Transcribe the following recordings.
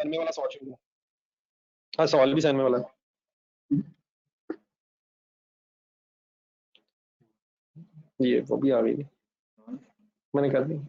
San में वाला सवाल शुरू। हाँ, सवाल भी सैन में वाला है। ये वो भी आ गई थी, मैंने कर दी।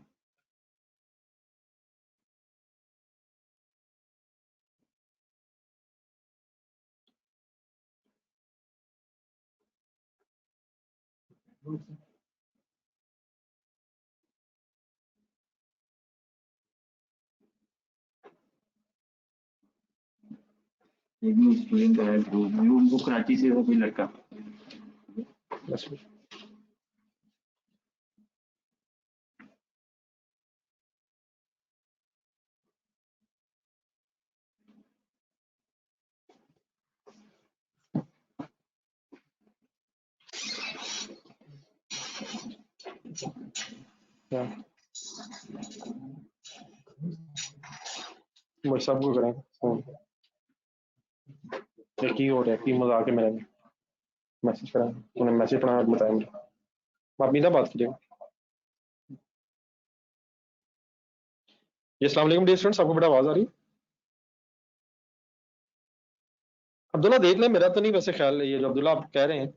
एक न्यू स्टूडेंट है वो कराची से, वो कोई लड़का। बस हाँ, व्हाट्सएप को करें फोन, की हो रहा है की मजाक है मेरा, मैसेज करा, उन्हें मैसेज पढ़ा बताया मुझे। आप मीना बात कीजिएगा। जी अस्सलाम वालेकुम डियर स्टूडेंट्स, आपको बड़ा आवाज आ रही है? अब्दुल्ला देख लें, मेरा तो नहीं वैसे ख्याल है, ये जो अब्दुल्ला आप कह रहे हैं,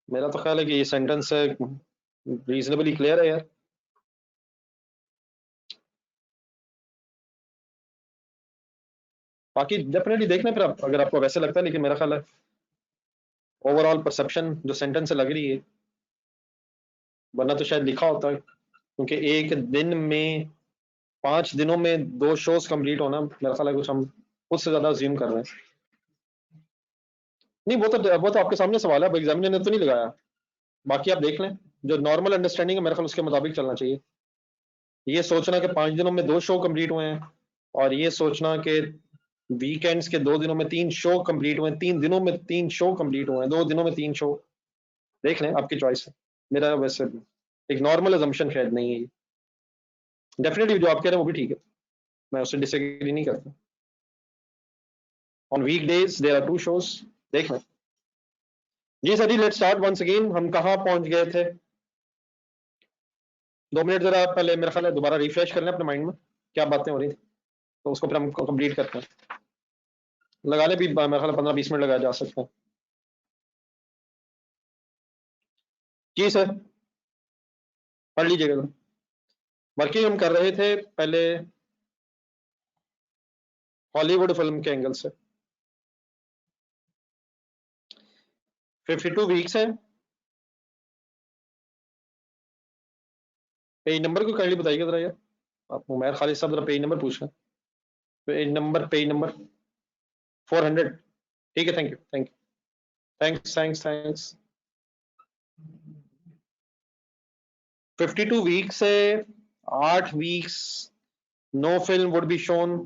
मेरा तो ख्याल है कि ये सेंटेंस है रीजनेबली क्लियर है यार। बाकी डेफिनेटली देख लें फिर आप, अगर आपको वैसे लगता है, लेकिन मेरा ख्याल है ओवरऑल परसेप्शन जो सेंटेंस से लग रही है, वरना तो शायद लिखा होता है, क्योंकि एक दिन में 5 दिनों में 2 शोज कंप्लीट होना, मेरा ख्याल है कुछ हम उससे ज्यादा अज्यूम कर रहे हैं। नहीं, वो तो आपके सामने सवाल है, अब एग्जामिनर ने तो नहीं लगाया। बाकी आप देख लें, जो नॉर्मल अंडरस्टैंडिंग है मेरे ख्याल उसके मुताबिक चलना चाहिए। ये सोचना कि 5 दिनों में 2 शो कंप्लीट हुए हैं, और ये सोचना कि वीकेंड्स के 2 दिनों में 3 शो कंप्लीट हुए हैं, 3 दिनों में 3 शो कंप्लीट हुए हैं, 2 दिनों में 3 शो, देख लें आपकी चॉइस है। मेरा वैसे एक नॉर्मल अजम्पशन शायद नहीं है। डेफिनेटली जो आप कह रहे हैं वो भी ठीक है, मैं उससे डिसएग्री नहीं करता। On weekdays there are 2 shows, देख लें। जी सर जी, लेट्स स्टार्ट वंस अगेन। हम कहाँ पहुंच गए थे? 2 मिनट जरा पहले मेरा ख्याल है दोबारा रिफ्रेश कर लें अपने माइंड में, क्या बातें हो रही थी, तो उसको फिर हम कंप्लीट करते हैं। लगा ले भी, मेरा ख्याल 15-20 मिनट लगाया जा सकते हैं। जी सर, पढ़ लीजिएगा। वर्किंग हम कर रहे थे पहले हॉलीवुड फिल्म के एंगल से। 52 वीक्स हैं। पेज नंबर को काइंडली बताइएगा जरा यार, आप उमैर खालिद साहब जरा पेज नंबर पूछ रहे हैं। Page number 400। ठीक है, thank you thank you, thanks thanks thanks. 52 week से 8 weeks no film would be shown.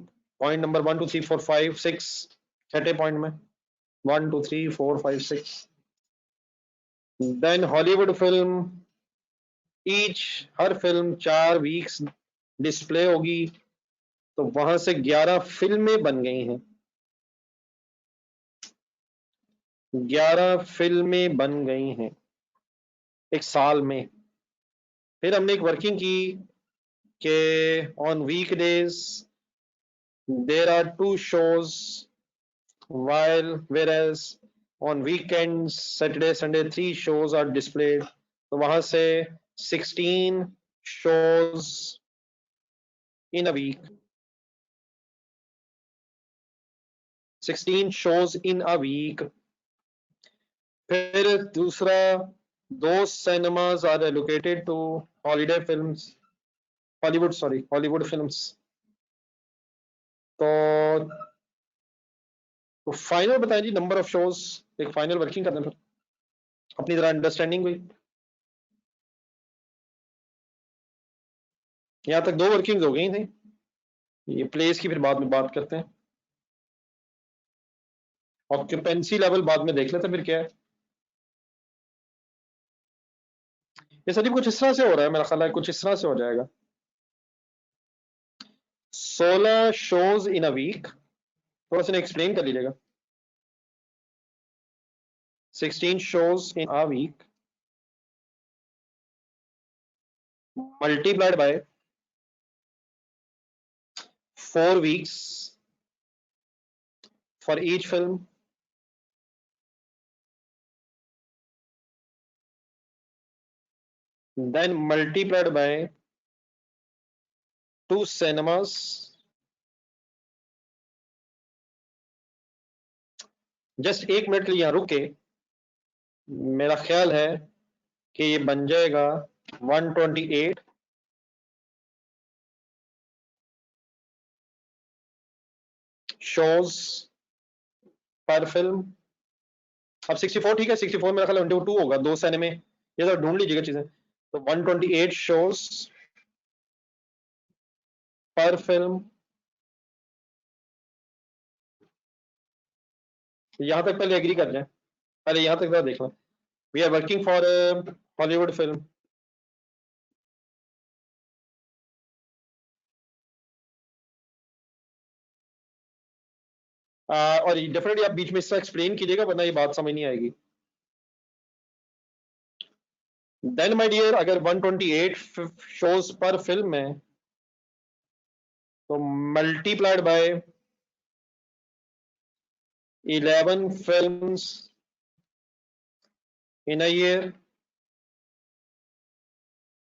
Point number 1 2 3 4 5 6, छठे पॉइंट में 1 2 3 4 5 6। देन हॉलीवुड फिल्म ईच, हर फिल्म 4 वीक्स डिस्प्ले होगी, तो वहां से 11 फिल्में बन गई हैं। 11 फिल्में बन गई हैं एक साल में। फिर हमने एक वर्किंग की कि on weekdays there are 2 shows, while whereas on weekends Saturday Sunday 3 shows are displayed, तो वहां से 16 shows in a week, 16 shows in a week। फिर दूसरा, those cinemas are allocated to holiday films, Hollywood films। तो final बताएं जी, number of shows, एक final working करते हैं फिर अपनी जरा अंडरस्टैंडिंग हुई। यहाँ तक 2 वर्किंग्स हो गई थी, ये प्लेस की फिर बाद में बात करते हैं। ऑक्यूपेंसी लेवल बाद में देख लेते हैं फिर क्या है। ये सर कुछ इस तरह से हो रहा है, मेरा ख्याल है कुछ इस तरह से हो जाएगा। 16 शोज इन अ वीक, थोड़ा सा एक्सप्लेन कर लीजिएगा। 16 shows in a week multiplied by 4 weeks, for each film. Then multiplied by 2 cinemas. Just 1 minute के लिए यहां रुक के मेरा ख्याल है कि ये बन जाएगा 128 शोज पर फिल्म। अब 64 ठीक है, 64 मेरा ख्याल 2 होगा, 2 सिनेमे, ये तो ढूंढ लीजिएगा चीजें। तो 128 शोज पर फिल्म। यहां तक पहले एग्री कर जाए, पहले यहां तक देख लो। We are working for Hollywood film. और डेफिनेटली आप बीच में इससे एक्सप्लेन कीजिएगा, वरना ये बात समझ नहीं आएगी। देन माय डियर, अगर 128 शोज पर फिल्म है तो multiplied by 11 films in a year,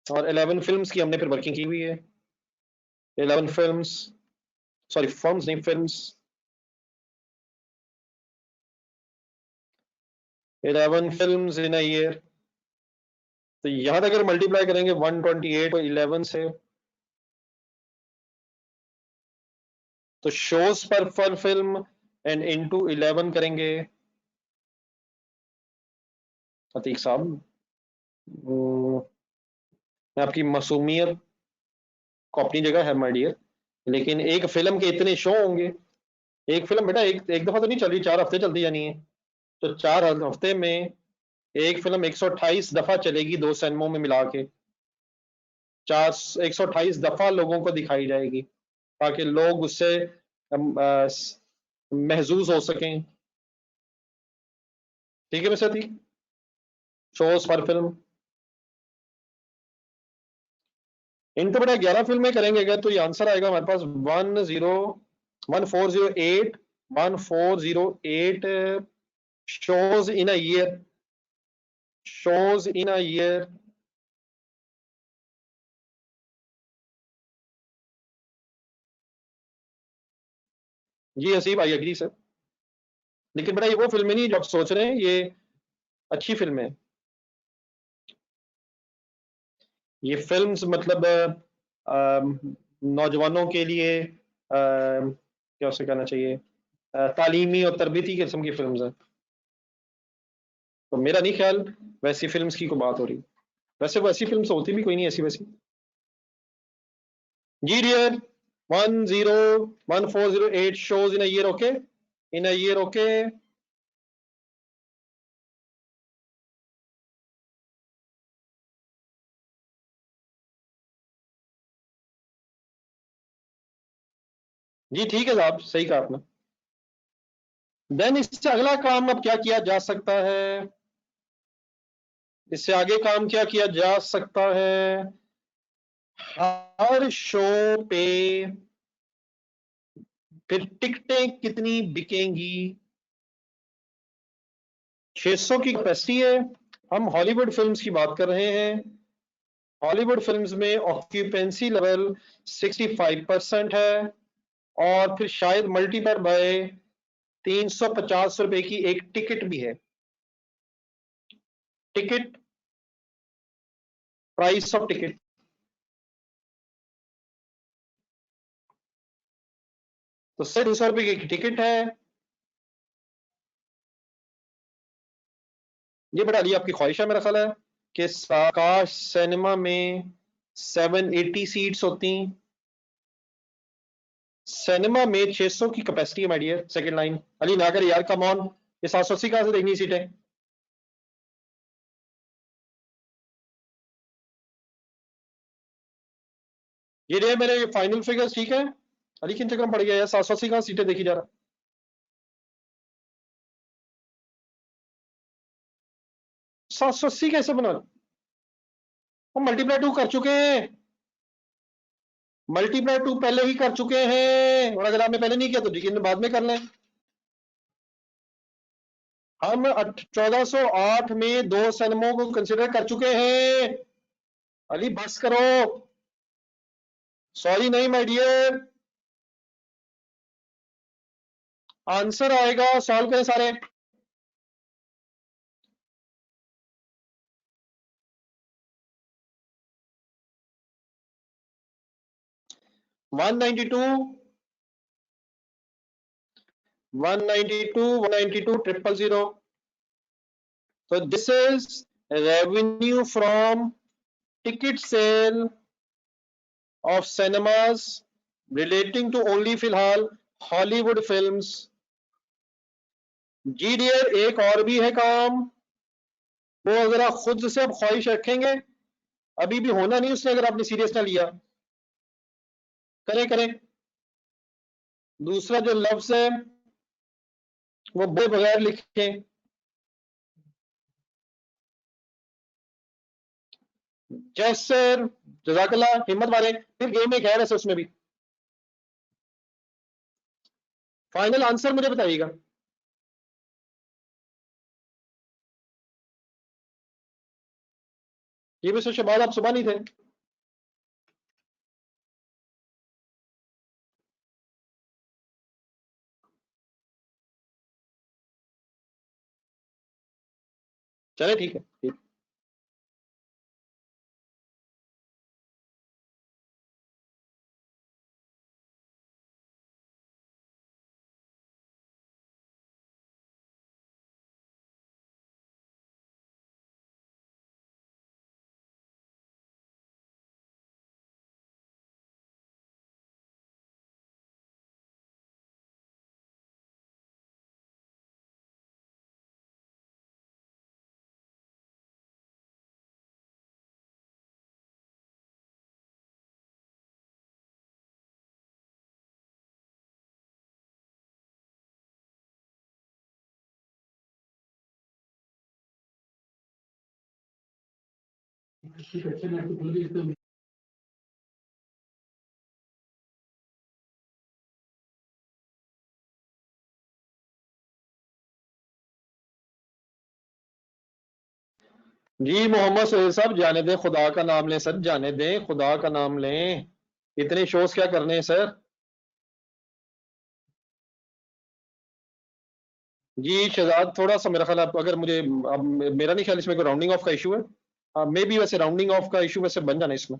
और 11 फिल्म्स की हमने फिर वर्किंग की हुई है। 11 फिल्म्स, सॉरी फिल्म्स नहीं, films, 11 films in a year. तो यहां तक अगर मल्टीप्लाई करेंगे 128 और 11 से, तो शोज पर फिल्म एंड इनटू 11 करेंगे। अतीक साहब, आपकी मासूमियत को अपनी जगह है माय डियर, लेकिन एक फिल्म के इतने शो होंगे? एक फिल्म बेटा एक दफा तो नहीं चल रही, 4 हफ्ते चलती जानी है। तो 4 हफ्ते में एक फिल्म 128 दफा चलेगी, 2 सिनेमों में मिला के। 128 दफा लोगों को दिखाई जाएगी, ताकि लोग उससे महजूज हो सकें। ठीक है वैसे ठीक, शोज पर फिल्म इनको बेटा 11 फिल्में करेंगे अगर, तो ये आंसर आएगा हमारे पास 1408 shows in a year, shows in a year. जी हसीब, आई एग्री सर, लेकिन बेटा ये वो फिल्में नहीं जो आप सोच रहे हैं, ये अच्छी फिल्में। ये फिल्म्स मतलब नौजवानों के लिए क्या उसे कहना चाहिए, तालीमी और तरबीती किस्म की फिल्म्स हैं। तो मेरा नहीं ख्याल वैसी फिल्म्स की कोई बात हो रही। वैसे वैसी फिल्म्स होती भी कोई नहीं ऐसी वैसी। जी dear, 1408 shows in a year, okay? In a year, okay? जी ठीक है साहब, सही कहा आपने। देन इससे अगला काम अब क्या किया जा सकता है? इससे आगे काम क्या किया जा सकता है? हर शो पे फिर टिकटें कितनी बिकेंगी? 600 की कैपेसिटी है। हम हॉलीवुड फिल्म्स की बात कर रहे हैं। हॉलीवुड फिल्म्स में ऑक्यूपेंसी लेवल 65% है, और फिर शायद मल्टीप्लाई बाय 350 रुपए की एक टिकट भी है। टिकट, प्राइस ऑफ टिकट, तो 200 रुपए की एक टिकट है। ये बड़ा अली आपकी ख्वाहिश है मेरा ख्याल है कि आकाश सिनेमा में 780 सीट्स होती। सिनेमा में 600 की कैपेसिटी है my dear. Second line Ali ना कर यार, कम ऑन, ये 780 कहां से देखनी सीटें? ये रहे मेरे फाइनल फिगर्स, ठीक है? अली किन चक्कर में पड़ गया यार, 780 कहां सीटें देखी जा रहा? 780 कैसे बना? हम मल्टीप्लाई 2 कर चुके हैं, मल्टीप्लाई 2 पहले ही कर चुके हैं, और अगर आपने पहले नहीं किया तो यकीन बाद में कर लें। हम 1408 में 2 सिनेमों को कंसिडर कर चुके हैं। अली बस करो, सॉरी नहीं माय डियर। आंसर आएगा, सॉल्व करें सारे। One 192 so this is revenue from ticket sale of cinemas relating to only फिलहाल हॉलीवुड फिल्म्स। जी डियर एक और भी है काम, वो अगर आप खुद से आप ख्वाहिश रखेंगे, अभी भी होना नहीं उसने अगर आपने सीरियस ना लिया। करें करें। दूसरा जो लफ्ज है वो बे बगैर लिखें। जैसर जजाकल्ला, हिम्मत मारे, फिर गेम एक है वैसे उसमें भी। फाइनल आंसर मुझे बताइएगा। ये मिस्टर शहबाज आप सुबह नहीं थे? चले ठीक है, ठीक। जी मोहम्मद सोहेल साहब जाने दें, खुदा का नाम लें सर, जाने दें, खुदा का नाम लें। इतने शोज क्या करने हैं सर? जी शहजाद थोड़ा सा मेरा ख्याल आप अगर मुझे अब मेरा नहीं ख्याल इसमें कोई राउंडिंग ऑफ का इशू है। मे बी वैसे राउंडिंग ऑफ का इशू वैसे बन जाना इसमें।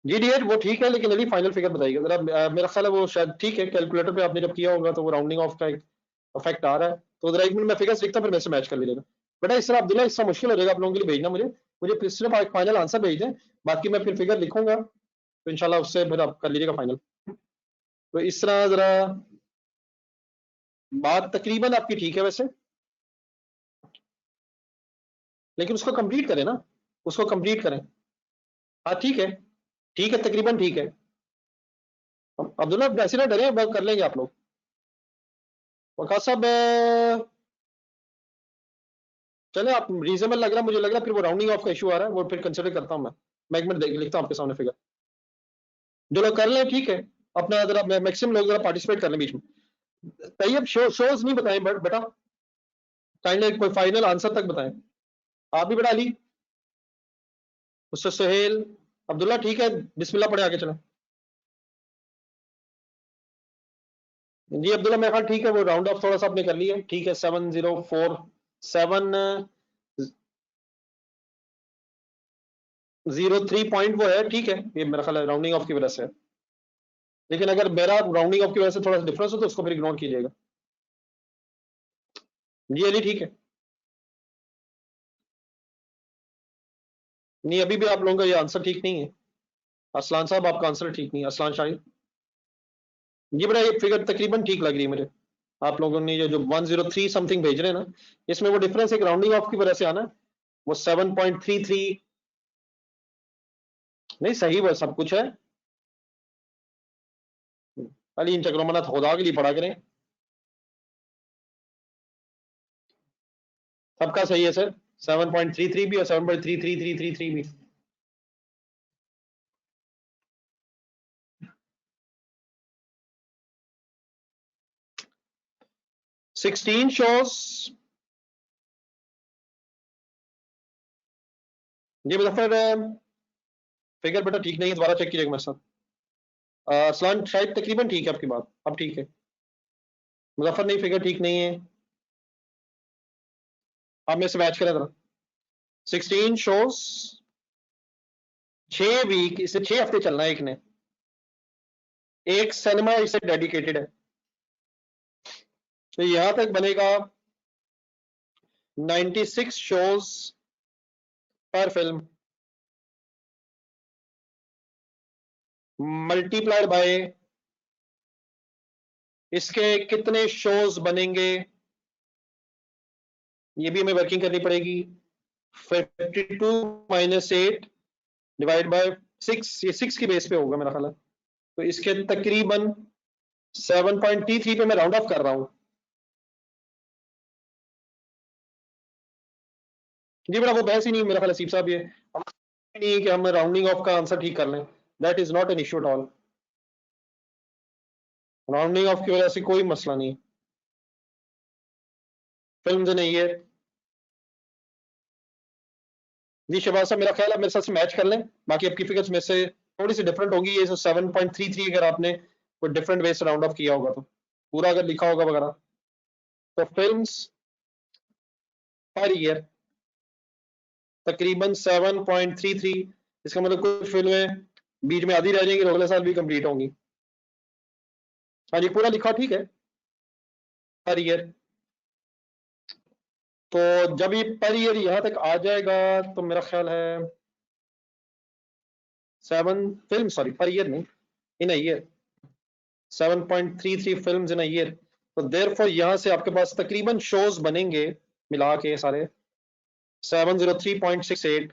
जी डियर वो ठीक है, लेकिन अभी फाइनल फिगर बताइएगा जरा। मेरा ख्याल है वो शायद ठीक है, कैलकुलेटर पे आपने जब किया होगा तो वो राउंडिंग ऑफ का एक इफेक्ट आ रहा है। तो जरा एक मिनट में फिगर्स लिखता हूं, फिर मेरे से मैच कर लीजिएगा। बेटा इस तरह अब्दुल्ला, इससे मुश्किल हो जाएगा आप लोगों के लिए भेजना मुझे। मुझे सिर्फ एक फाइनल आंसर भेज दें, बाकी मैं फिर फिगर लिखूंगा तो इंशाल्लाह उससे फिर आप कर लीजिएगा फाइनल। तो इस तरह जरा बात तकरीबन आपकी ठीक है वैसे, लेकिन उसको कंप्लीट करें ना, उसको कंप्लीट करें। हाँ ठीक है तकरीबन ठीक है। अब्दुल्ला ऐसे ना डरे, कर लेंगे आप लोग। वकार साहब चले आप रीजनेबल लग रहा, मुझे लग रहा फिर वो राउंडिंग ऑफ का इशू आ रहा है, वो फिर कंसिडर करता हूं मैं एक मिनट लिखता हूं आपके सामने फिगर। जो लोग कर लें ठीक है, अपना जरा मैक्सिमम लोग जरा पार्टिसिपेट कर लें बीच में। तैयब शोज नहीं बताएं बेटा, काइंडली कोई फाइनल आंसर तक बताएं। आप भी बेटा अली, उससे सुहेल, अब्दुल्ला ठीक है, बिस्मिल्लाह पढ़े आगे चलें। जी अब्दुल्ला मेरे ख्याल ठीक है, वो राउंड ऑफ थोड़ा सा आपने कर लिया है, ठीक है। 704703 पॉइंट वो है, ठीक है, ये मेरा ख्याल है राउंडिंग ऑफ की वजह से है। लेकिन अगर मेरा राउंडिंग ऑफ की वजह से थोड़ा सा डिफरेंस हो तो उसको फिर इग्नोर कीजिएगा। जी अली ठीक है। नहीं अभी भी आप लोगों का ये आंसर ठीक नहीं है। असलान साहब आपका आंसर ठीक नहीं है, असलान शाहिद। जी बेटा ये फिगर तकरीबन ठीक लग रही है मुझे। आप लोगों ने ये जो 103 समथिंग भेज रहे हैं ना, इसमें वो डिफरेंस एक राउंडिंग ऑफ की वजह से आना है। वो 7.33 नहीं सही, वो सब कुछ है। अली इन चक्रों में ना खुदा के लिए पढ़ा करें। सबका सही है सर, 7.33 भी और 7.33333 भी। 16 shows ये मुजफ्फर फिगर बेटा ठीक नहीं है, दोबारा चेक कीजिएगा मेरे साथ। असलान शायद तकरीबन ठीक है आपकी बात, अब ठीक है। मुजफ्फर नहीं, फिगर ठीक नहीं है, आप मेरे से मैच करें जरा। 16 शोज, 6 वीक, इसे 6 हफ्ते चलना है एक ने, एक सिनेमा इसे डेडिकेटेड है, तो यहां तक बनेगा 96 शोज पर फिल्म मल्टीप्लाइड बाय इसके कितने शोज बनेंगे, ये भी हमें वर्किंग करनी पड़ेगी। 52 माइनस 8 डिवाइड बाय 6, ये 6 की बेस पे होगा मेरा ख्याल है, तो इसके तकरीबन 7.33 पे मैं राउंड ऑफ कर रहा हूं। जी बेटा वो बहस ही नहीं मेरा ख्याल सीप साहब, ये नहीं कि हम राउंडिंग ऑफ का आंसर ठीक कर लें, that is not an issue at all, rounding off की वजह से कोई मसला नहीं। फिल्म नहीं है जी शहबाज साहब, मेरा ख्याल है मेरे साथ से मैच कर लें, बाकी आपकी फिगर्स में से थोड़ी सी डिफरेंट होगी, ये 7.33 अगर आपने कोई डिफरेंट वे से राउंड ऑफ किया होगा तो, पूरा अगर लिखा होगा वगैरह। तो फिल्म्स पर ईयर तकरीबन 7.33, इसका मतलब कुछ फिल्में बीच में आधी रह जाएंगी, अगले साल भी कंप्लीट होंगी। हाँ जी पूरा लिखा ठीक है, पर ईयर। तो जब ये पर ईयर यहां तक आ जाएगा तो मेरा ख्याल है 7 फिल्म, सॉरी पर ईयर नहीं, in a year 7.33 films in a year, तो देयरफॉर यहां से आपके पास तकरीबन शोज बनेंगे मिला के सारे 703.68।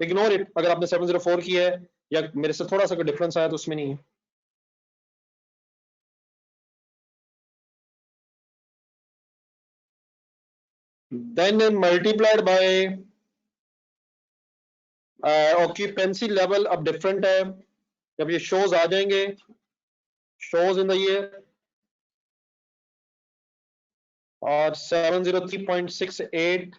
इग्नोर इट अगर आपने 704 किया है या मेरे से थोड़ा सा कोई डिफरेंस आया तो उसमें नहीं है। Then multiplied by occupancy level अब डिफरेंट है, जब ये शोज आ जाएंगे, शोज इन द ईयर, और 703.68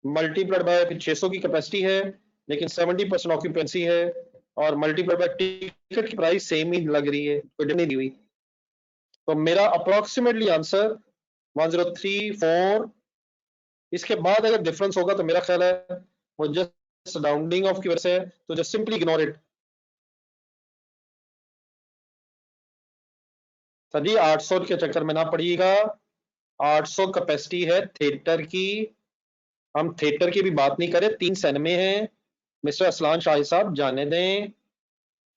मल्टीप्लाइड बाय 600 की कैपेसिटी है लेकिन 70% ऑक्यूपेंसी है, और मल्टीप्लाइड बाय टिकट की प्राइस सेम ही लग रही है, कोई डिफरेंस नहीं दी हुई, तो मेरा अप्रोक्सीमेटली आंसर 1034। इसके बाद अगर डिफरेंस होगा तो मेरा ख्याल है वो जस्ट राउंडिंग ऑफ की वजह से है, तो just simply ignore it. Sir जी 800 के चक्कर में ना पड़िएगा, 800 कैपेसिटी है थिएटर की, हम थिएटर की भी बात नहीं करें, 3 सिनेमे हैं मिस्टर असलान शाही साहब, जाने दें।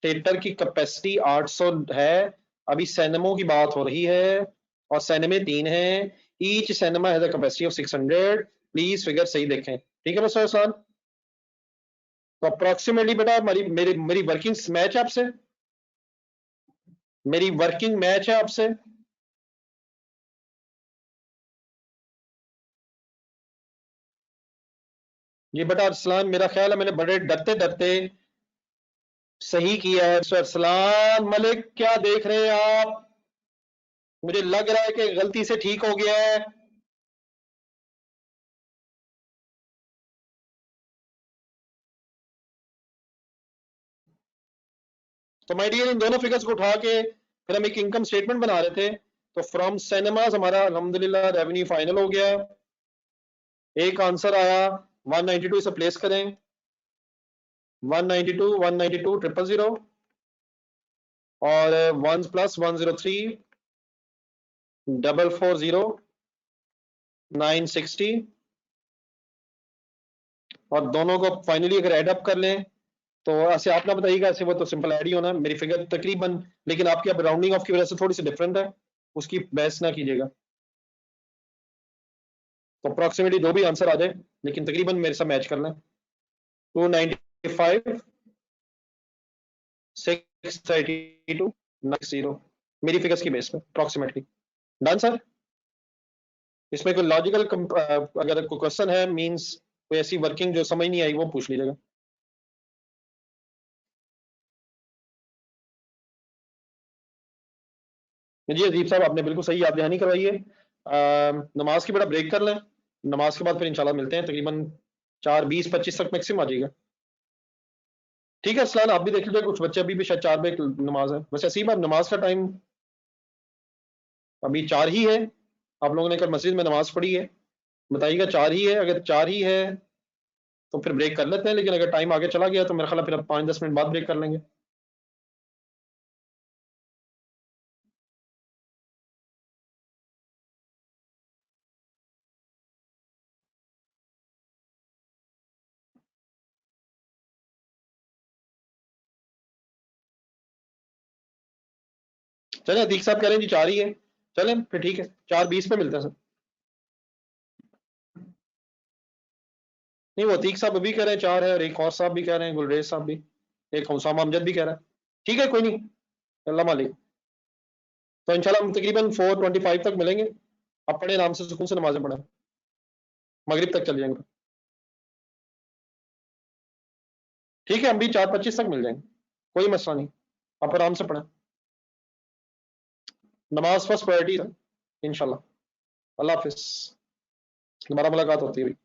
थिएटर की कैपेसिटी 800 है, अभी सिनेमों की बात हो रही है, और सिनेमे 3 हैं, each cinema has a capacity of 600, please figure सही देखें, ठीक है मिस्टर असलान। तो अप्रोक्सीमेटली बेटा मेरी मेरी मेरी वर्किंग मैच है आपसे, मेरी वर्किंग मैच है आपसे। ये बेटा अरसलान मेरा ख्याल है मैंने बड़े डरते डरते सही किया है। मिस्टर अरसलान मलिक क्या देख रहे हैं आप, मुझे लग रहा है कि गलती से ठीक हो गया है। तो माय डियर इन दोनों फिगर्स को उठा के फिर हम एक इनकम स्टेटमेंट बना रहे थे, तो फ्रॉम सिनेमास हमारा अल्हम्दुलिल्लाह रेवेन्यू फाइनल हो गया, एक आंसर आया 192, इसे प्लेस करें 192 192 000 और 1 प्लस 103 440 960, और दोनों को फाइनली अगर एड अप कर लें तो ऐसे आप ना बताइएगा, ऐसे वो तो सिंपल ऐड ही होना मेरी फिगर तकरीबन, लेकिन आपकी अब राउंडिंग ऑफ की वजह से थोड़ी सी डिफरेंट है, उसकी बहस ना कीजिएगा। तो अप्रोक्सीमेटली दो भी आंसर आ जाए लेकिन तकरीबन मेरे साथ मैच करना है। 295 632 90 मेरी फिगर्स की बेस पे अप्रोक्सीमेटली डन सर। इसमें कोई लॉजिकल अगर कोई क्वेश्चन है मींस कोई ऐसी वर्किंग जो समझ नहीं आई वो पूछ लीजिएगा। जी अजीब साहब आपने बिल्कुल सही याद दहानी करवाई है, नमाज की बड़ा ब्रेक कर लें, नमाज के बाद फिर इंशाल्लाह मिलते हैं, तकरीबन 4:20-25 तक मैक्सिमम आ जाएगा। ठीक है असलान, आप भी देख लीजिए, कुछ बच्चे अभी भी शायद 4 बजे नमाज है, वैसे ऐसी बात नमाज का टाइम अभी 4 ही है। आप लोगों ने कल मस्जिद में नमाज पढ़ी है, बताइएगा 4 ही है, अगर 4 ही है तो फिर ब्रेक कर लेते हैं, लेकिन अगर टाइम आगे चला गया तो मेरा ख्याल है फिर अब 5-10 मिनट बाद ब्रेक कर लेंगे। चले, अतीक साहब कह रहे हैं जी 4 ही है, चलें फिर ठीक है, 4:20 पे मिलते हैं सर। नहीं, वो अतीक साहब अभी कह रहे हैं 4 है, और एक और साहब भी कह रहे हैं, गुलरेज साहब भी, एक हुसाम अमजद भी कह रहा है। ठीक है, कोई नहीं, अल्लाह मालिक। तो इंशाल्लाह हम तकरीबन 4:25 तक मिलेंगे। आप पढ़े आराम से, सुकून से नमाजें पढ़ें, मगरिब तक चल जाएंगे। ठीक है, हम भी 4:25 तक मिल जाएंगे, कोई मसला नहीं, आप आराम से पढ़ें, नमाज फर्स्ट प्रायोरिटी है इंशाल्लाह। अल्लाह हाफिज, दोबारा मुलाकात होती है।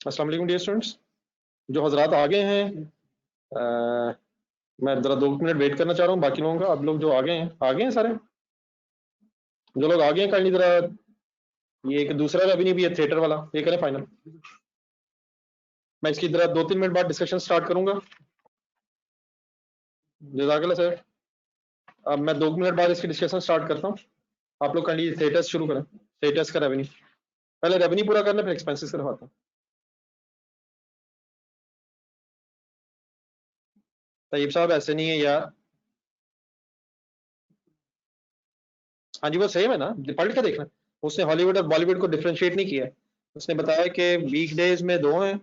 अस्सलाम वालेकुम डियर स्टूडेंट्स, जो हजरात आ गए हैं मैं जरा 2 मिनट वेट करना चाह रहा हूँ बाकी लोगों का। अब लोग जो आ गए हैं सारे जो लोग आ गए हैं काइंडली जरा ये एक दूसरा रेवेन्यू भी है थिएटर वाला, ये करें फाइनल। मैं इसकी जरा 2-3 मिनट बाद डिस्कशन स्टार्ट करूंगा। जज़ाकल्लाह सर। अब मैं 2 मिनट बाद इसकी डिस्कशन स्टार्ट करता हूँ। आप लोग काइंडली थिएटर्स शुरू करें, थिएटर्स का रेवेन्यू पहले रेवेन्यू पूरा करना फिर एक्सपेंसेस करवाता हूँ। तैयब साहब ऐसे नहीं है यार। हाँ जी वो सेम है ना, पढ़ के देखना। उसने हॉलीवुड और बॉलीवुड को डिफरेंशिएट नहीं किया है। उसने बताया कि वीकडेज में 2 हैं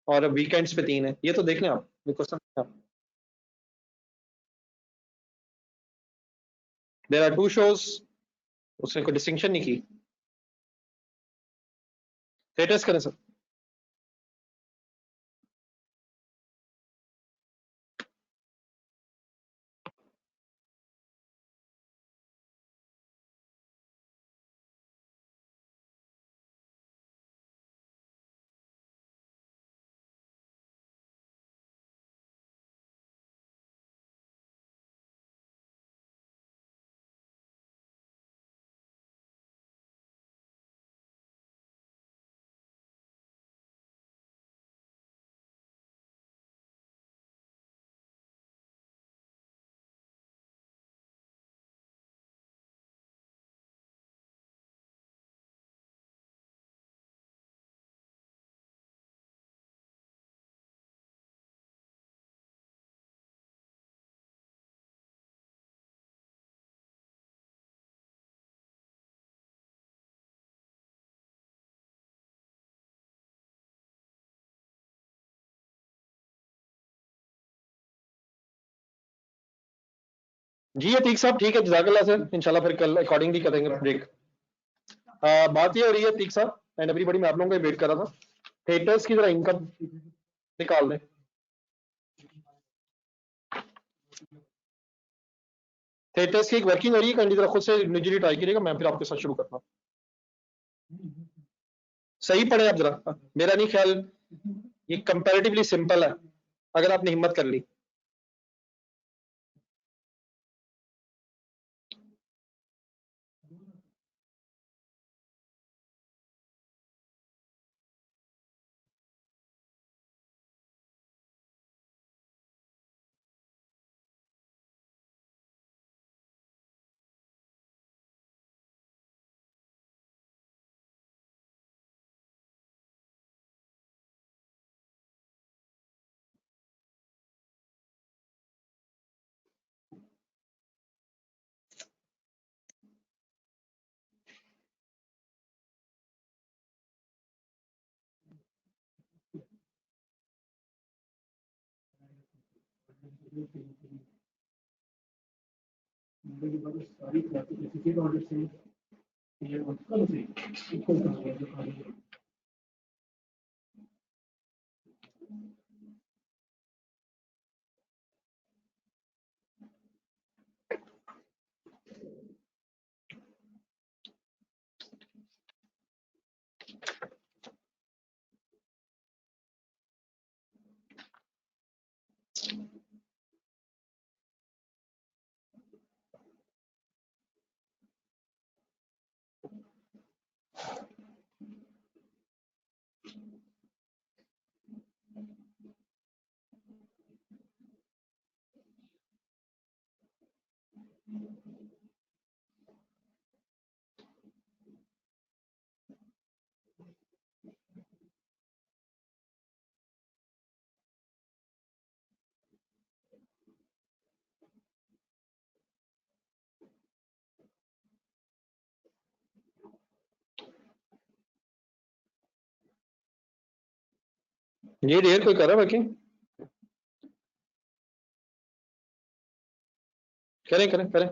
और वीकेंड्स पे 3 है। ये तो देख लें आप, ये क्वेश्चन। देयर आर 2 शोज, उसने कोई डिस्टिंक्शन नहीं की। थिएटर्स करें सर। जी अतीक साहब ठीक है, जज़ाकल्लाह सर। इंशाल्लाह फिर कल अकॉर्डिंगली करेंगे ब्रेक। बात ये हो रही है अतीक साहब एंड एवरीबॉडी, मैं आप लोगों का वेट कर रहा था। थिएटर्स की जरा इनकम निकाल दें। थिएटर्स की एक वर्किंग हो रही है, कैंडी जरा खुद से इंडिविजुअली ट्राई करिएगा, मैं फिर आपके साथ शुरू करता हूँ। सही पढ़े आप जरा, मेरा नहीं ख्याल ये कंपैरेटिवली सिंपल है अगर आपने हिम्मत कर ली। ये डेयर कोई कर रहा है वर्किंग? करें करें करें।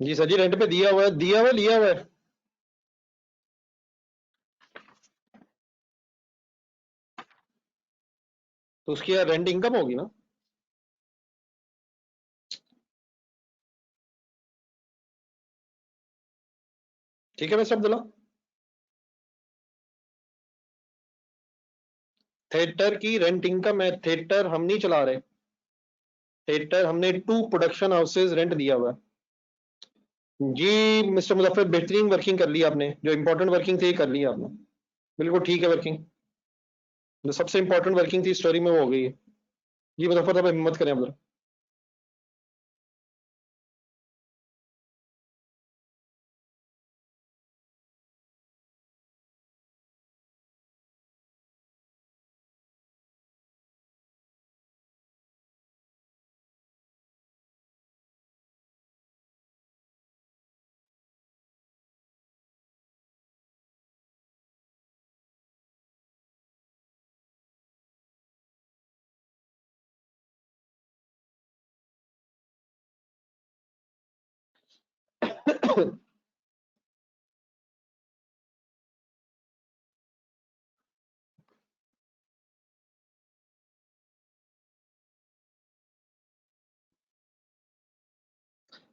जी सर जी, रेंट पे दिया हुआ है, दिया हुआ है, लिया हुआ है। तो उसकी यार रेंट इनकम होगी ना। ठीक है मिस्टर अब्दुल्ला। थिएटर की रेंट इनकम है, थिएटर हम नहीं चला रहे। थिएटर हमने 2 प्रोडक्शन हाउसेज रेंट दिया हुआ है। जी मिस्टर मुजफ्फर, बेहतरीन वर्किंग कर ली आपने, जो इंपॉर्टेंट वर्किंग थी कर ली आपने। बिल्कुल ठीक है वर्किंग, जो सबसे इंपॉर्टेंट वर्किंग थी स्टोरी में वो हो गई है। जी मुजफ्फर साहब हिम्मत करें अब। जरा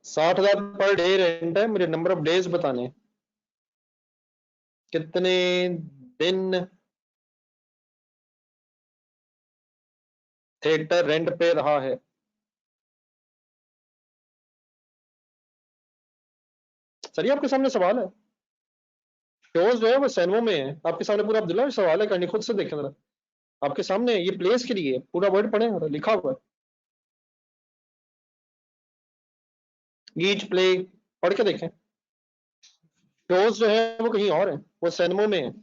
60,000 पर डे रेंट है, मुझे नंबर ऑफ डेज बताने हैं। कितने दिन थिएटर रेंट पे रहा है। सर ये आपके सामने सवाल है। शोज जो है वो सैनवो में है आपके सामने, पूरा अब्दुल्ला सवाल है, करनी खुद से देखें जरा। आपके सामने ये प्लेस के लिए पूरा वर्ड पढ़े, लिखा हुआ है ईच प्ले, पढ़ के देखें। शोज जो है वो कहीं और है, वो सैनमो में है।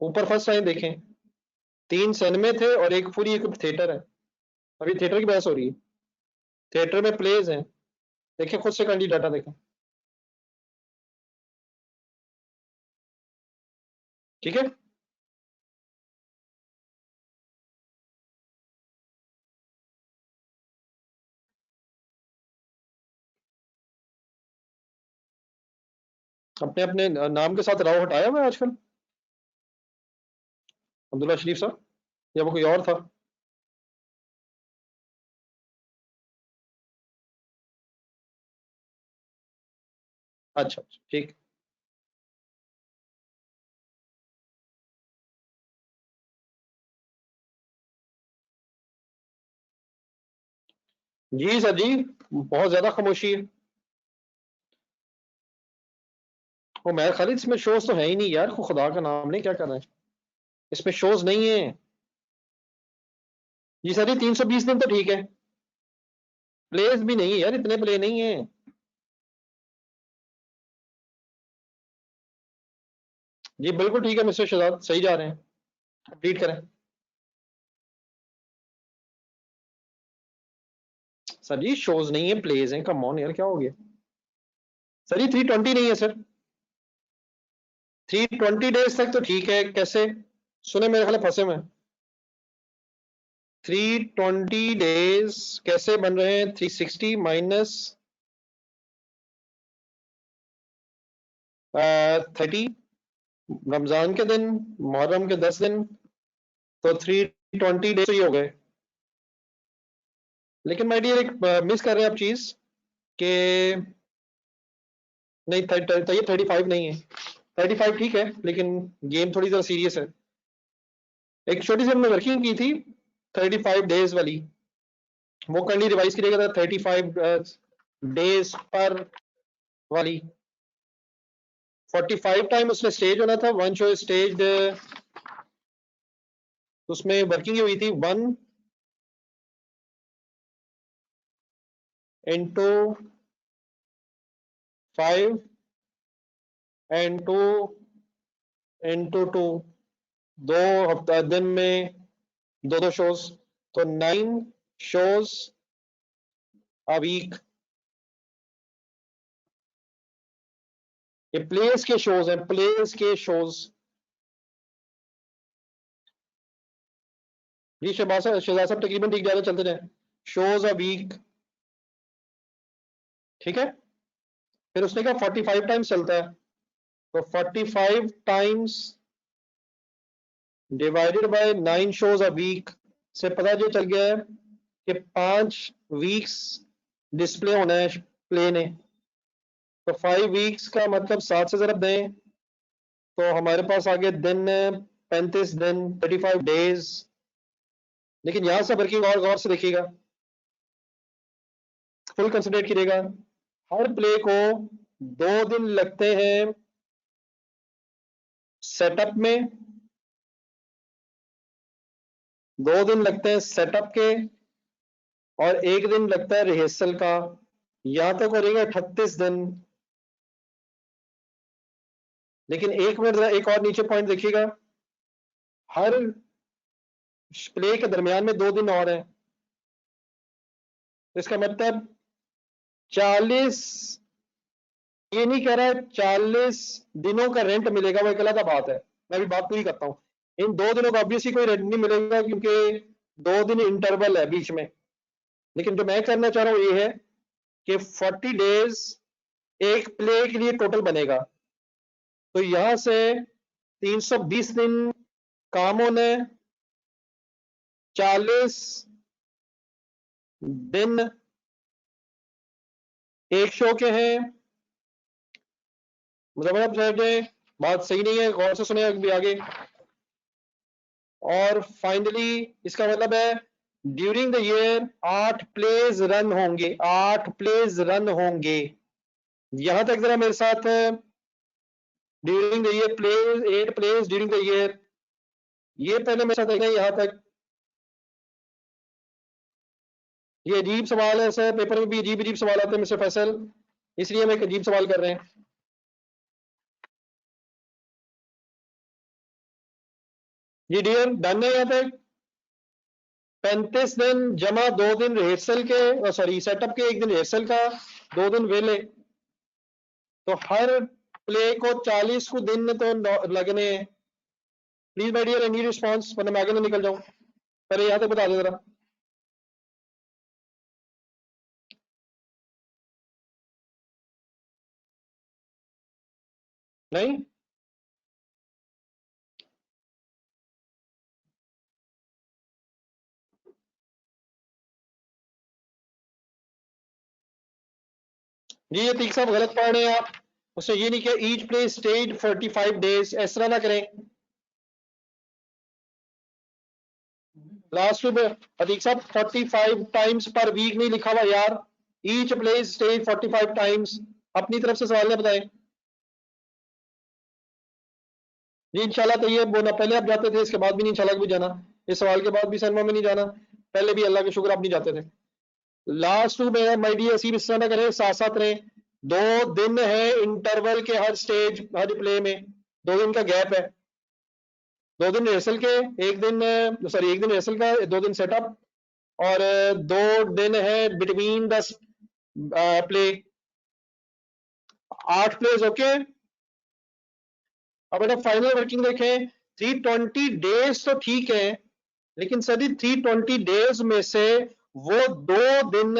ऊपर फर्स्ट लाइन देखें, 3 सिनेमे थे और एक पूरी एक थिएटर है। अभी थिएटर की बहस हो रही है, थिएटर में प्लेज हैं। देखिए खुद से कैंडी डाटा देखें। ठीक है। अपने अपने नाम के साथ राव हटाया हुआ है आजकल, अब्दुल्ला शरीफ साहब, या वो कोई और था। अच्छा अच्छा, ठीक। जी सर जी, बहुत ज्यादा खामोशी है। वो मैं खालिद, इसमें शोज तो है ही नहीं यार, खुदा का नाम नहीं, क्या कर रहे हैं। इसमें शोज नहीं है। जी सर जी, 320 दिन तो ठीक है। प्लेस भी नहीं है यार, इतने प्ले नहीं है। जी बिल्कुल ठीक है मिस्टर शहजाद, सही जा रहे हैं। कंप्लीट करें। सर जी शोज नहीं है, प्लेज हैं, कम ऑन यार, क्या हो गया। सर जी 320 नहीं है सर। 320 डेज तक तो ठीक है, कैसे। सुने मेरे ख्याल फंसे में। 320 डेज कैसे बन रहे हैं, 360 माइनस 30, रमजान के दिन, मुहर्रम के 10 दिन, तो 320 डेज ही हो गए। लेकिन माय डियर, एक मिस कर रहे हैं आप चीज कि नहीं, ये 35 नहीं है। 35 ठीक है, लेकिन गेम थोड़ी ज़रा सीरियस है। एक छोटी सी हमने वर्किंग की थी 35 डेज वाली, वो करनी रिवाइज करिएगा, 35 डेज पर वाली। 45 टाइम उसने स्टेज होना था, वन शो स्टेज, उसमें वर्किंग हुई थी 1 into 5 and 2 into 2, 2 हफ्ता दिन में 2 2 शोज, तो 9 शोज अ वीक। ये प्लेस के शोज हैं, प्लेस के शोज। जी शहजाद साहब तकरीबन ठीक जा रहे, चलते रहे। शोज अ वीक, ठीक है। फिर उसने कहा 45 टाइम्स चलता है, तो 45 times divided by 9 shows a week से पता जो चल गया है कि 5 वीक्स डिस्प्ले होना है प्ले ने। तो 5 वीक्स का मतलब 7 से ज़रब दें तो हमारे पास आगे दिन 35 दिन 35 डेज। लेकिन यहां से वर्किंग और गौर से देखिएगा, फुल कंसिडरेट करिएगा, हर प्ले को 2 दिन लगते हैं सेटअप में, 2 दिन लगते हैं सेटअप के, और 1 दिन लगता है रिहर्सल का। यहां तक हो जाएगा 38 दिन। लेकिन एक मिनट एक और नीचे पॉइंट देखिएगा, हर प्ले के दरमियान में 2 दिन और है, इसका मतलब 40, ये नहीं कह रहा है 40 दिनों का रेंट मिलेगा, वो एक अलग बात है, मैं भी बात पूरी करता हूं। इन 2 दिनों का ऑब्वियसली कोई रेंट नहीं मिलेगा क्योंकि 2 दिन इंटरवल है बीच में। लेकिन जो मैं करना चाह रहा हूं ये है कि 40 डेज एक प्ले के लिए टोटल बनेगा। तो यहां से 320 दिन काम होने, 40 दिन एक शो के हैं। मतलब बात सही नहीं है, गौर से सुने अभी आगे। और फाइनली इसका मतलब है during the year 8 plays run होंगे, 8 प्लेज रन होंगे। यहां तक जरा मेरे साथ, during the year plays 8 plays during the year, ये पहले मेरे साथ देखें यहां तक। ये अजीब सवाल है सर, पेपर में भी अजीब अजीब सवाल आते हैं मिस्टर फैसल, इसलिए हम एक अजीब सवाल कर रहे हैं। ये डियर डन है यहाँ पे। 35 दिन जमा 2 दिन रिहर्सल के, सॉरी सेटअप के, 1 दिन रिहर्सल का, 2 दिन वेले। तो हर प्ले को 40 को दिन तो लगने हैं। Please my dear any response, वरना मैं आगे ना निकल जाऊं। पहले यहाँ तक बता दे जरा। नहीं, जी ये तीक साहब गलत पढ़ रहे हैं आप। उसने ये नहीं किया ईच प्ले स्टेज 45 डेज, इस तरह ना करें। लास्ट में अतीक साहब 45 टाइम्स पर वीक नहीं लिखा हुआ यार, ईच प्ले स्टेज 45 टाइम्स। अपनी तरफ से सवाल ने बताएं जी। इंशाल्लाह तो ये वो ना पहले आप जाते थे, इसके बाद भी नहीं इंशाल्लाह भी जाना, इस सवाल के बाद भी सनमा में नहीं जाना, पहले भी अल्लाह के शुक्र आप नहीं जाते थे। लास्ट में माय डियर सी इस तरह ना करें, साथ साथ रहे। 2 दिन है इंटरवल के हर स्टेज हर प्ले में, 2 दिन का गैप है। 2 दिन रिहर्सल के, 1 दिन सॉरी 1 दिन रिहर्सल का, 2 दिन सेटअप, और 2 दिन है between the play. 8 plays okay. अब बेटा फाइनल वर्किंग देखें, 320 डेज तो ठीक है, लेकिन सभी 320 डेज में से वो 2 दिन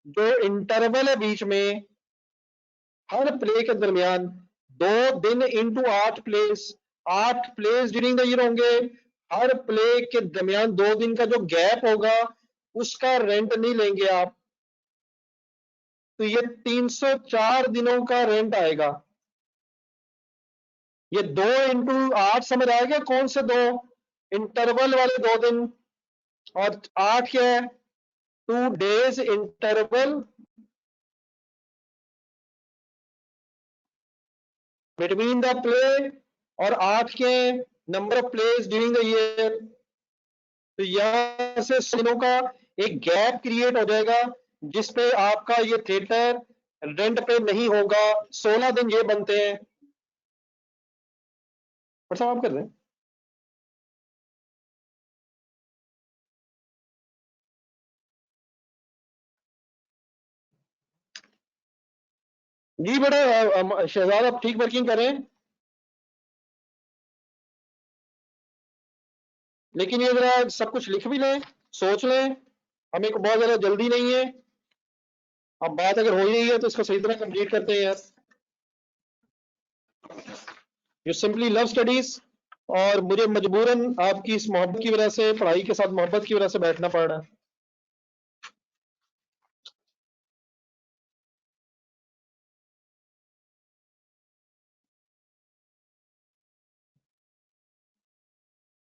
जो इंटरवल है बीच में हर प्ले के दरमियान, 2 दिन into 8 place, 8 place during the year होंगे। हर प्ले के दरमियान 2 दिन का जो गैप होगा उसका रेंट नहीं लेंगे आप। तो ये 304 दिनों का रेंट आएगा। ये 2 इंटू 8 समझ आएगा कौन से 2? इंटरवल वाले 2 दिन, और 8 क्या है? 2 days interval between the play, और 8 के number of place during the year. तो यहां से दिनों का एक गैप क्रिएट हो जाएगा जिसपे आपका ये थिएटर रेंट पे नहीं होगा। 16 दिन ये बनते हैं। आप कर रहे हैं जी बेटा, शहजाद आप ठीक वर्किंग करें, लेकिन ये जरा सब कुछ लिख भी लें, सोच लें, हमें को बहुत ज्यादा जल्दी नहीं है। अब बात अगर हो ही रही है तो इसको सही तरह कंप्लीट करते हैं यार। यू सिंपली लव स्टडीज, और मुझे मजबूरन आपकी इस मोहब्बत की वजह से, पढ़ाई के साथ मोहब्बत की वजह से बैठना पड़ रहा है।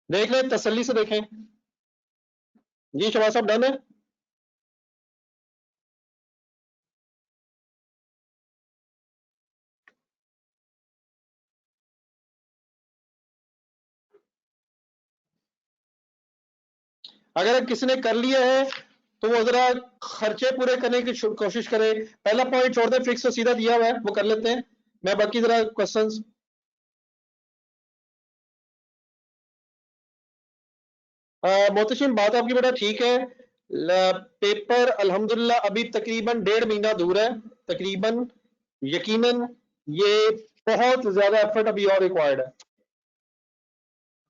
देख लें, तसल्ली से देखें। जी शबाज साहब, डन है? अगर किसी ने कर लिया है तो वो जरा खर्चे पूरे करने की कोशिश करे। पहला पॉइंट छोड़ दे, फिक्स तो सीधा दिया हुआ है, वो कर लेते हैं। मैं बाकी जरा क्वेश्चंस। मोहतशिम, बात आपकी बेटा ठीक है। पेपर अल्हम्दुलिल्लाह अभी तकरीबन 1.5 महीना दूर है, तकरीबन। यकीनन ये बहुत ज्यादा एफर्ट अभी और रिक्वायर्ड है।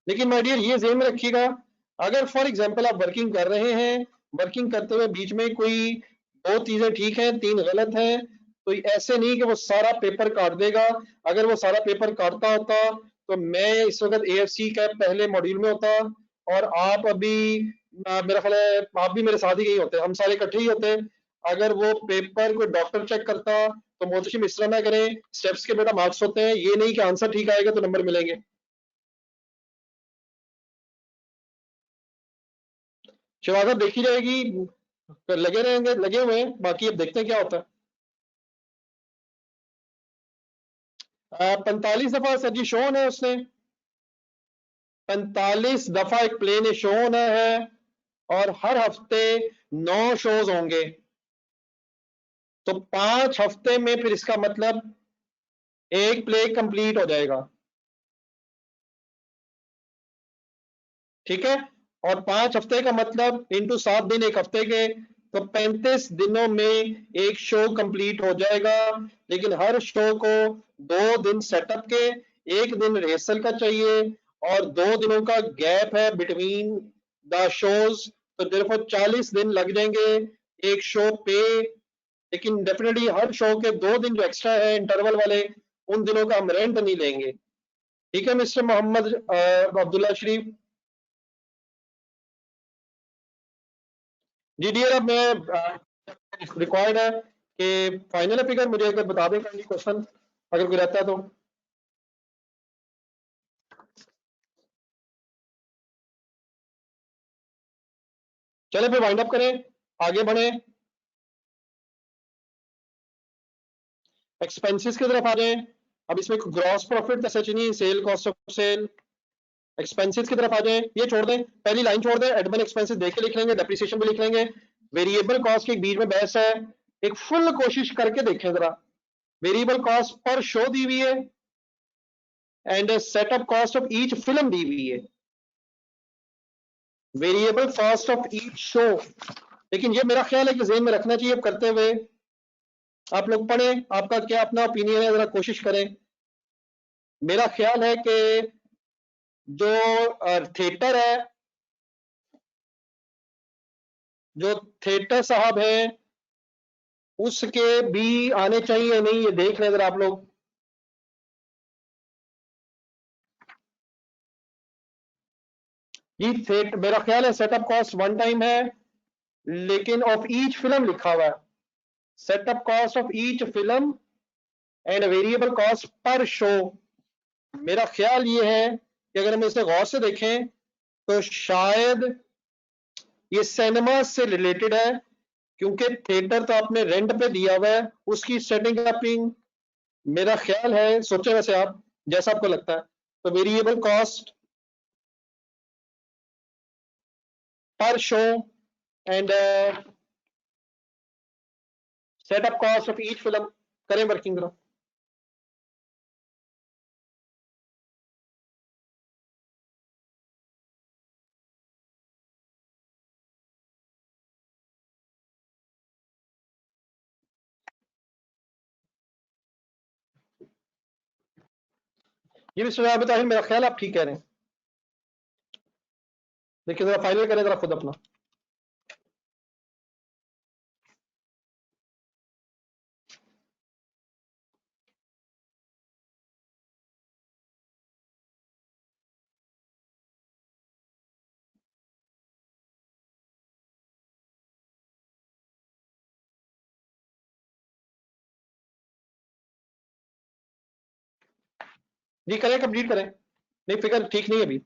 लेकिन माय डियर, ये ज़हन में रखिएगा, अगर फॉर एग्जांपल आप वर्किंग कर रहे हैं, वर्किंग करते हुए बीच में कोई 2 चीजें ठीक हैं, 3 गलत हैं, तो ऐसे नहीं कि वो सारा पेपर काट देगा। अगर वो सारा पेपर काटता होता तो मैं इस वक्त एएफसी का पहले मॉड्यूल में होता, और आप अभी मेरा ख्याल है आप भी मेरे साथ ही यही होते, हम सारे इकट्ठे ही होते। अगर वो पेपर कोई डॉक्टर चेक करता तो मोहतशिम इस तरह ना करें। स्टेप्स के बेटा मार्क्स होते हैं, ये नहीं कि आंसर ठीक आएगा तो नंबर मिलेंगे। शिवाजा देखी जाएगी, लगे रहेंगे, लगे हुए हैं, बाकी अब देखते हैं क्या होता है। 45 दफा सर जी शो होना है उसने, 45 दफा एक प्ले ने शो होना है, और हर हफ्ते 9 शोज होंगे। तो 5 हफ्ते में फिर इसका मतलब एक प्ले कंप्लीट हो जाएगा, ठीक है। और 5 हफ्ते का मतलब इंटू 7 दिन एक हफ्ते के, तो 35 दिनों में एक शो कंप्लीट हो जाएगा। लेकिन हर शो को 2 दिन सेटअप के, एक दिन रिहर्सल का चाहिए, और 2 दिनों का गैप है बिटवीन द शोज। तो देखो 40 दिन लग जाएंगे एक शो पे। लेकिन डेफिनेटली हर शो के 2 दिन जो एक्स्ट्रा है इंटरवल वाले, उन दिनों का हम रेंट नहीं लेंगे। ठीक है मिस्टर मोहम्मद अब्दुल्ला शरीफ जी। डियर, अब मैं रिक्वायर्ड है कि फाइनल फिगर मुझे अगर बता दें क्वेश्चन, अगर कोई रहता है तो। चले फिर वाइंड अप करें, आगे बढ़े, एक्सपेंसेस की तरफ आ जाए। अब इसमें ग्रॉस प्रॉफिट तो सच नहीं, sale cost of sale, expenses की तरफ आ जाए। ये छोड़ दें, पहली लाइन छोड़ दें, एडमिन एक्सपेंसेस देख के लिख लेंगे, डेप्रिसिएशन भी लिख लेंगे। वेरिएबल कॉस्ट के बीच में बहस है, एक फुल कोशिश करके देखें जरा। वेरिएबल कॉस्ट पर शो दी हुई है, and setup cost of each film दी हुई है, variable cost of each show. लेकिन ये मेरा ख्याल है कि जेहन में रखना चाहिए अब करते हुए। आप लोग पढ़ें, आपका क्या अपना ओपिनियन है, जरा कोशिश करें। मेरा ख्याल है कि जो थिएटर है, जो थिएटर साहब है, उसके भी आने चाहिए नहीं, ये देख लें जरा आप लोग। जी थिएटर, मेरा ख्याल है सेटअप कॉस्ट 1 टाइम है, लेकिन ऑफ ईच फिल्म लिखा हुआ है, setup cost of each film and variable cost पर शो। मेरा ख्याल ये है कि अगर हम इसे गौर से देखें तो शायद ये सिनेमा से रिलेटेड है, क्योंकि थिएटर तो आपने रेंट पे दिया हुआ है, उसकी सेटिंग अपिंग। मेरा ख्याल है, सोचे वैसे आप जैसा आपको लगता है, तो वेरिएबल कॉस्ट पर show and setup cost of each film, करें वर्किंग ग्रुप। ये भी सुझाव बताइए, मेरा ख्याल आप ठीक कह रहे हैं। देखिए जरा फाइनल करें जरा खुद अपना। जी करें, कंप्लीट करें। नहीं फिगर ठीक नहीं है अभी।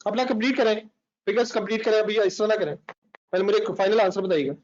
अपना कंप्लीट करें, फिगर्स कंप्लीट करें, अभी इस तरह ना करें, पहले मुझे फाइनल आंसर बताइएगा।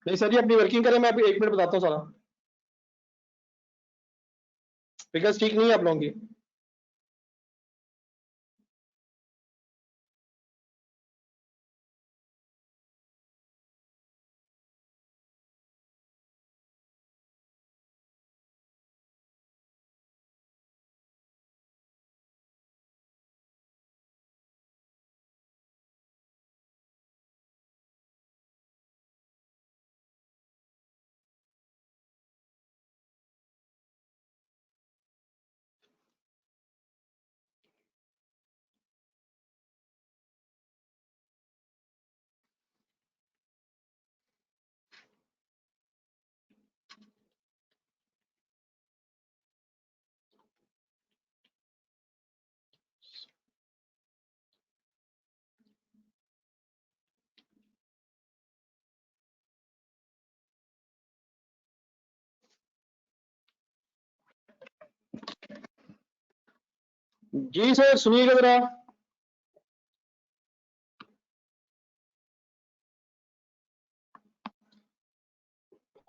नहीं सर जी अपनी वर्किंग करें, मैं अभी 1 मिनट बताता हूँ सारा। फिगर्स ठीक नहीं है आप लोगों की। जी सर सुनिएगा जरा।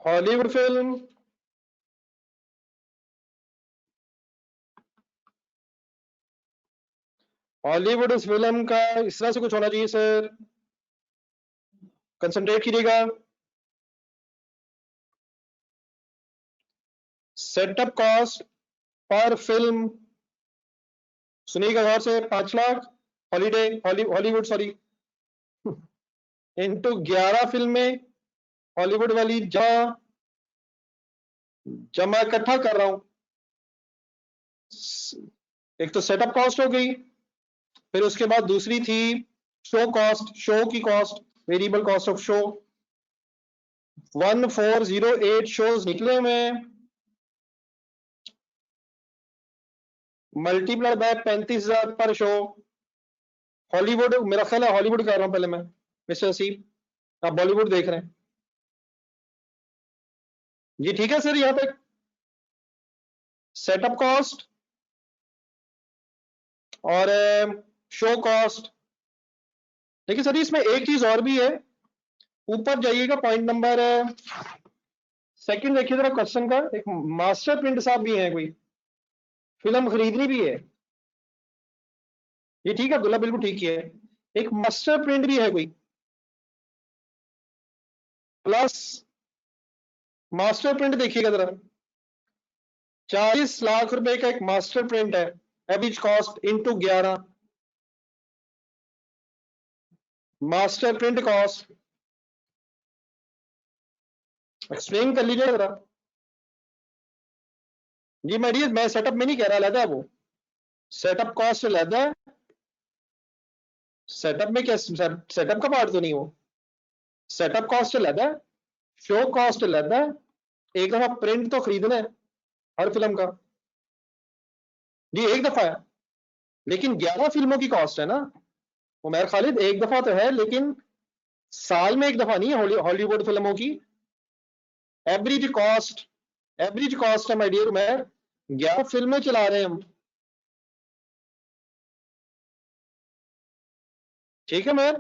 हॉलीवुड फिल्म हॉलीवुड इस फिल्म का इस तरह से कुछ होना चाहिए सर, कंसंट्रेट कीजिएगा। सेटअप कॉस्ट पर फिल्म, सुनिएगा गौर से, 5 लाख हॉलीवुड सॉरी, इंटू 11 फिल्में हॉलीवुड वाली, जमा इकट्ठा कर रहा हूं। एक तो सेटअप कॉस्ट हो गई, फिर उसके बाद दूसरी थी शो कॉस्ट, शो की cost, variable cost of show 1408 shows निकले हुए हैं, मल्टीप्लाई बाय 35,000 पर शो। हॉलीवुड, मेरा ख्याल है हॉलीवुड कर रहा हूं पहले मैं, मिस्टर असीम आप बॉलीवुड देख रहे हैं जी, ठीक है सर। यहां तक सेटअप कॉस्ट और शो कॉस्ट। देखिए सर इसमें एक चीज और भी है, ऊपर जाइएगा पॉइंट नंबर सेकंड देखिए जरा क्वेश्चन का, एक मास्टर प्रिंट साहब भी है, कोई फिल्म खरीदनी भी है, ये ठीक है अब्दुल्ला, बिल्कुल ठीक है, एक मास्टर प्रिंट भी है कोई, प्लस मास्टर प्रिंट देखिएगा जरा, 40 लाख रुपए का एक मास्टर प्रिंट है, average cost into 11, master print cost explain कर लीजिए जरा जी। मैं सेटअप में नहीं कह रहा, अलग है वो, सेटअप कॉस्ट अलग है, सेटअप में क्या सेटअप का पार्ट तो नहीं वो, सेटअप कॉस्ट अलग है, शो कॉस्ट अलग है, एक दफा प्रिंट तो खरीदना है हर फिल्म का जी, एक दफा है, लेकिन 11 फिल्मों की कॉस्ट है ना उमर खालिद, एक दफा तो है लेकिन साल में एक दफा नहीं है हॉलीवुड फिल्मों की एवरेज कॉस्ट, एवरेज कॉस्ट है माय डियर उमर, 11 फिल्में चला रहे हैं हम, ठीक है मैम।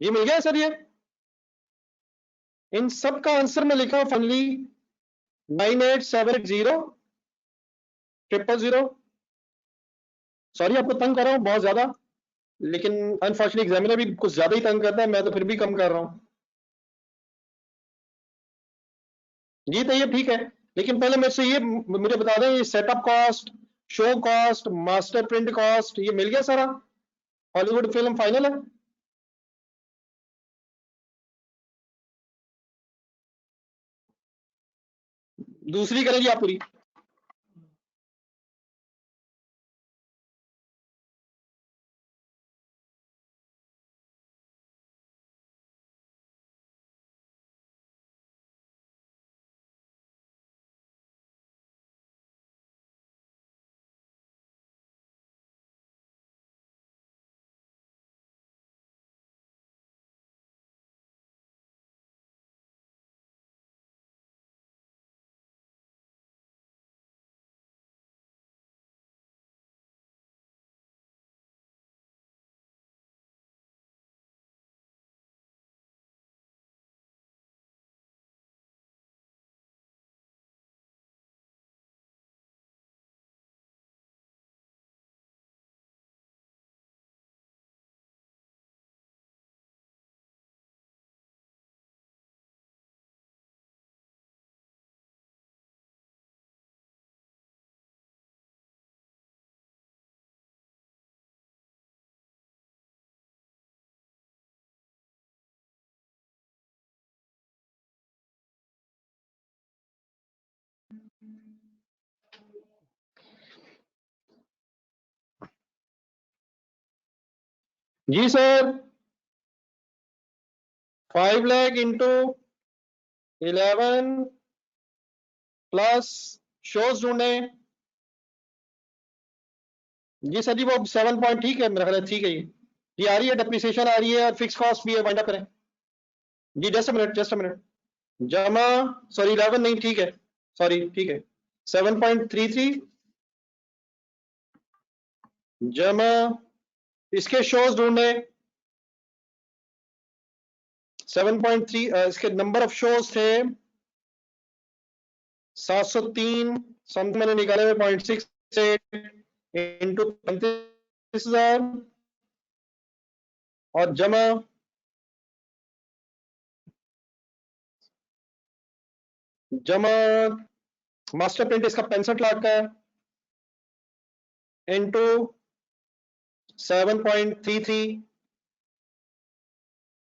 ये मिल गया सर, ये इन सब का आंसर में लिखा फनली 98700000। सॉरी आपको तंग कर रहा हूं बहुत ज्यादा, लेकिन अनफॉर्चुनेटली एग्जामिनर भी कुछ ज्यादा ही तंग करता है, मैं तो फिर भी कम कर रहा हूं जी। तो ये ठीक है, लेकिन पहले मेरे से ये मुझे बता दें, ये setup cost, show cost, master print cost, ये मिल गया सारा, हॉलीवुड फिल्म फाइनल है। दूसरी करें जी आप पूरी, जी sir. 5 lakh into 11 plus shows ढूंढे जी सर जी, वो 7 पॉइंट ठीक है मेरा ख्याल है, ठीक है ये आ रही है, डेप्रिसिएशन आ रही है और फिक्स कॉस्ट भी है, वाइंड अप करें जी, just a minute just a minute, जमा, सॉरी 11 नहीं, ठीक है, सॉरी ठीक है, 7.33 जमा, इसके शोज ढूंढे 7.3, इसके नंबर ऑफ शोज थे 703, समथिंग मैंने निकाले हुए 0.68 इंटू 35,000 और जमा मास्टर प्रिंट इसका 65 लाख का है into 7.33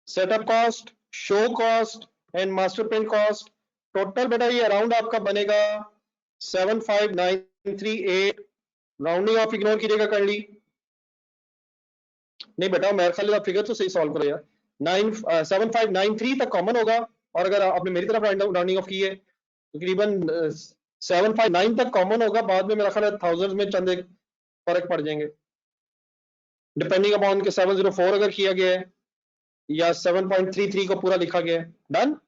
setup cost, show cost and master print cost, total बेटा ये अराउंड आपका बनेगा 75938 राउंडिंग ऑफ इग्नोर कीजिएगा कर ली नहीं बेटा मेरे ख्याल आप फिगर तो सही सॉल्व करो यार 7593 तक कॉमन होगा और अगर आपने मेरी तरफ राउंडिंग ऑफ की है तकरीबन 759 तक कॉमन होगा बाद में मेरा ख्याल है थाउजेंड्स में चंद एक फर्क पड़ जाएंगे डिपेंडिंग अपॉन के 704 अगर किया गया है या 7.33 को पूरा लिखा गया है डन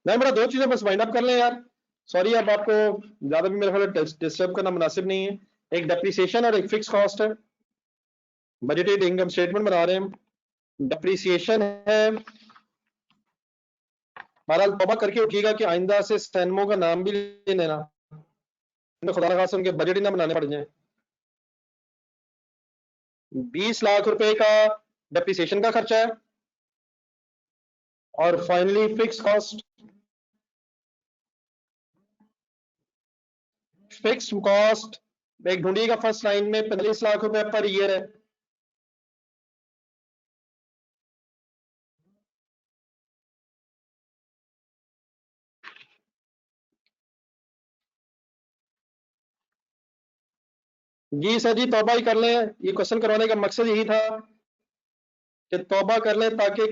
नहीं बेटा दो चीजें बस वाइंड अप कर लें यार सॉरी अब आपको ज्यादा भी मेरे ख्याल डिस्टर्ब करना मुनासिब नहीं है एक डेप्रिसिएशन और एक फिक्स कॉस्ट है बजटेड इनकम स्टेटमेंट बना रहे हैं हम डेप्रिसिएशन है बहरहाल तौबा करके उठिएगा कि आइंदा से सैनमो का नाम भी ले लेना खुदा न खासा उनके बजट ही ना बनाने पड़ जाए 20 लाख रुपए का डेप्रिसिएशन का खर्चा है और फाइनली फिक्स कॉस्ट एक ढूंढिएगा फर्स्ट लाइन में 45 लाख रुपए पर ईयर है जी सर जी तौबा ही कर लें ये क्वेश्चन करवाने का मकसद यही था कि तौबा कर लें ताकि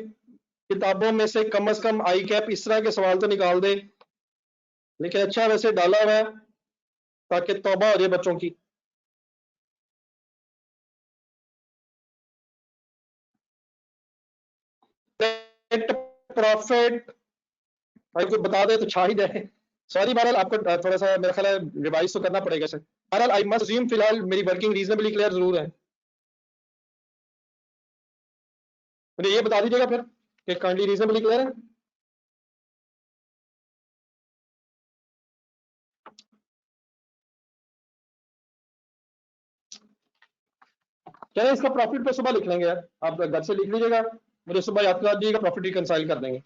किताबों में से कम आई कैप इस तरह के सवाल तो निकाल दे लेकिन अच्छा वैसे डाला हुआ है ताकि तौबा हो जाए बच्चों की प्रॉफिट भाई कोई बता दे तो छा ही जाए सॉरी बहरहाल आपको थोड़ा सा मेरा ख्याल है रिवाइज तो करना पड़ेगा सर बहरहाल आई मस्ट अज्यूम फिलहाल मेरी वर्किंग रीजनेबली क्लियर जरूर है मुझे ये बता दीजिएगा फिर कि काइंडली रीजनेबली क्लियर है चलिए इसका प्रॉफिट पे सुबह लिख लेंगे यार आप घर से लिख लीजिएगा मुझे सुबह याद करा दीजिएगा प्रॉफिट रिकंसाइल कर देंगे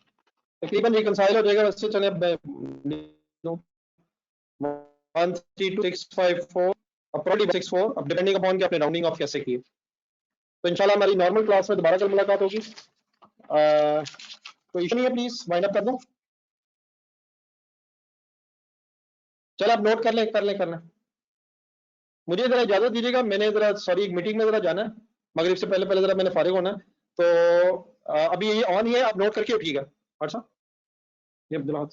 तकरीबन रिकंसाइल हो जाएगा वैसे चले अब 132,654 अब डिपेंडिंग अपॉन कि आपने राउंडिंग ऑफ कैसे की तो इंशाल्लाह हमारी नॉर्मल क्लास में दोबारा कल मुलाकात होगी तो इशू नहीं है प्लीज वाइंड अप कर दूं चलो आप नोट कर लें मुझे जरा इजाजत दीजिएगा मैंने जरा सॉरी एक मीटिंग में जरा जाना है मगरिब से पहले पहले जरा मैंने फारिग होना है तो अभी ये ऑन ही है आप नोट करके उठिएगा अच्छा ये अब्दुल्ला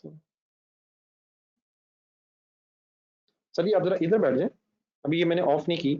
चलिए आप जरा इधर बैठ जाए अभी ये मैंने ऑफ नहीं की